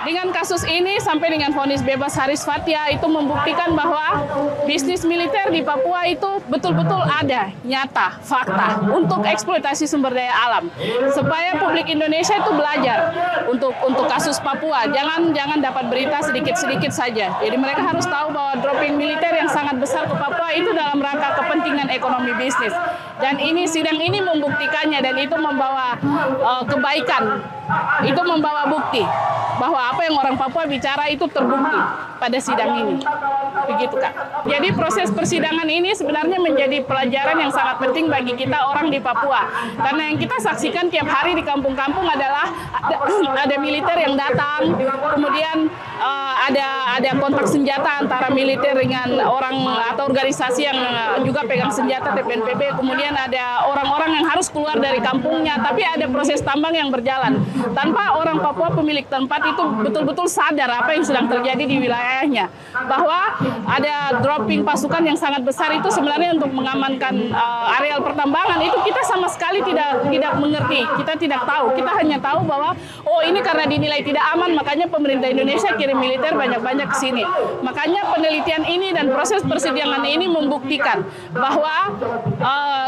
Dengan kasus ini sampai dengan vonis bebas Haris Fathia itu membuktikan bahwa bisnis militer di Papua itu betul-betul ada, nyata, fakta untuk eksploitasi sumber daya alam. Supaya publik Indonesia itu belajar untuk kasus Papua, jangan dapat berita sedikit-sedikit saja. Jadi mereka harus tahu bahwa dropping militer yang sangat besar ke Papua itu dalam rangka kepentingan ekonomi bisnis. Dan sidang ini membuktikannya, dan itu membawa kebaikan, itu membawa bukti bahwa apa yang orang Papua bicara itu terbukti pada sidang ini. Begitu, Kak. Jadi proses persidangan ini sebenarnya menjadi pelajaran yang sangat penting bagi kita orang di Papua. Karena yang kita saksikan tiap hari di kampung-kampung adalah ada militer yang datang, kemudian ada kontak senjata antara militer dengan orang atau organisasi yang juga pegang senjata TPNPB, kemudian ada orang-orang yang harus keluar dari kampungnya, tapi ada proses tambang yang berjalan tanpa orang Papua pemilik tempat itu betul-betul sadar apa yang sedang terjadi di wilayahnya, bahwa ada dropping pasukan yang sangat besar itu sebenarnya untuk mengamankan areal pertambangan. Itu kita sama sekali tidak mengerti, kita tidak tahu, kita hanya tahu bahwa oh ini karena dinilai tidak aman makanya pemerintah Indonesia kirim militer banyak-banyak ke sini. Makanya penelitian ini dan proses persidangan ini membuktikan bahwa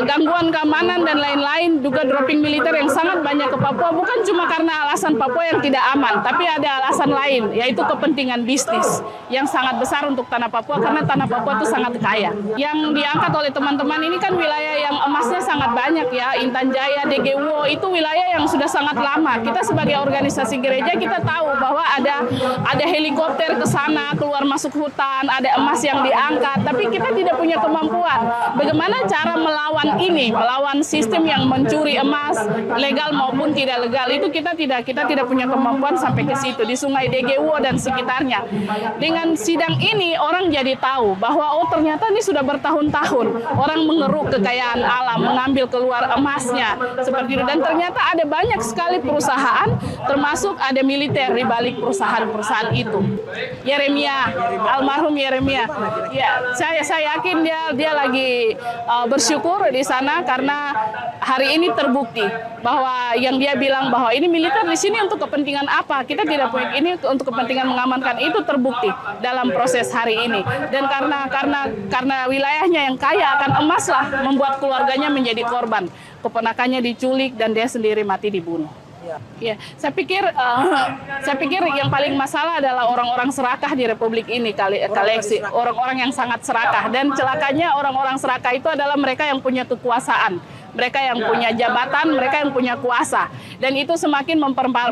gangguan keamanan dan lain-lain, juga dropping militer yang sangat banyak ke Papua bukan cuma karena alasan Papua yang tidak aman, tapi ada alasan lain, yaitu kepentingan bisnis yang sangat besar untuk tanah Papua, karena tanah Papua itu sangat kaya. Yang diangkat oleh teman-teman ini kan wilayah yang emasnya sangat banyak ya, Intan Jaya, DGWO, itu wilayah yang sudah sangat lama. Kita sebagai organisasi gereja kita tahu bahwa ada helikopter ke sana, keluar masuk hutan, ada emas yang diangkat, tapi kita tidak punya kemampuan. Bagaimana cara melawan ini, melawan sistem yang mencuri emas, legal maupun tidak legal, itu kita tidak punya kemampuan sampai ke situ, di Sungai DGWO dan sekitarnya. Dengan sidang ini orang jadi tahu bahwa oh ternyata ini sudah bertahun-tahun orang mengeruk kekayaan alam, mengambil keluar emasnya seperti itu, dan ternyata ada banyak sekali perusahaan, termasuk ada militer di balik perusahaan-perusahaan itu. Yeremia, almarhum Yeremia, ya saya yakin dia lagi bersyukur di sana karena hari ini terbukti bahwa yang dia bilang bahwa ini militer di sini untuk kepentingan apa, kita tidak punya ini untuk kepentingan mengamankan, itu terbukti dalam proses hari ini. Dan karena wilayahnya yang kaya akan emas lah membuat keluarganya menjadi korban, keponakannya diculik dan dia sendiri mati dibunuh. Ya, saya pikir yang paling masalah adalah orang-orang serakah di Republik ini, Kaleksi, orang-orang yang sangat serakah, dan celakanya orang-orang serakah itu adalah mereka yang punya kekuasaan, mereka yang punya jabatan, mereka yang punya kuasa, dan itu semakin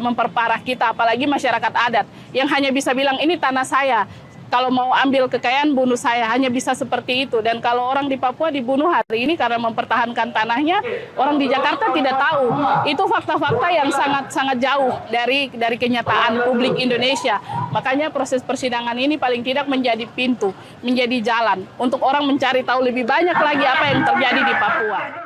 memperparah kita, apalagi masyarakat adat yang hanya bisa bilang ini tanah saya. Kalau mau ambil kekayaan bunuh saya, hanya bisa seperti itu. Dan kalau orang di Papua dibunuh hari ini karena mempertahankan tanahnya, orang di Jakarta tidak tahu. Itu fakta-fakta yang sangat jauh dari kenyataan publik Indonesia. Makanya proses persidangan ini paling tidak menjadi pintu, menjadi jalan untuk orang mencari tahu lebih banyak lagi apa yang terjadi di Papua.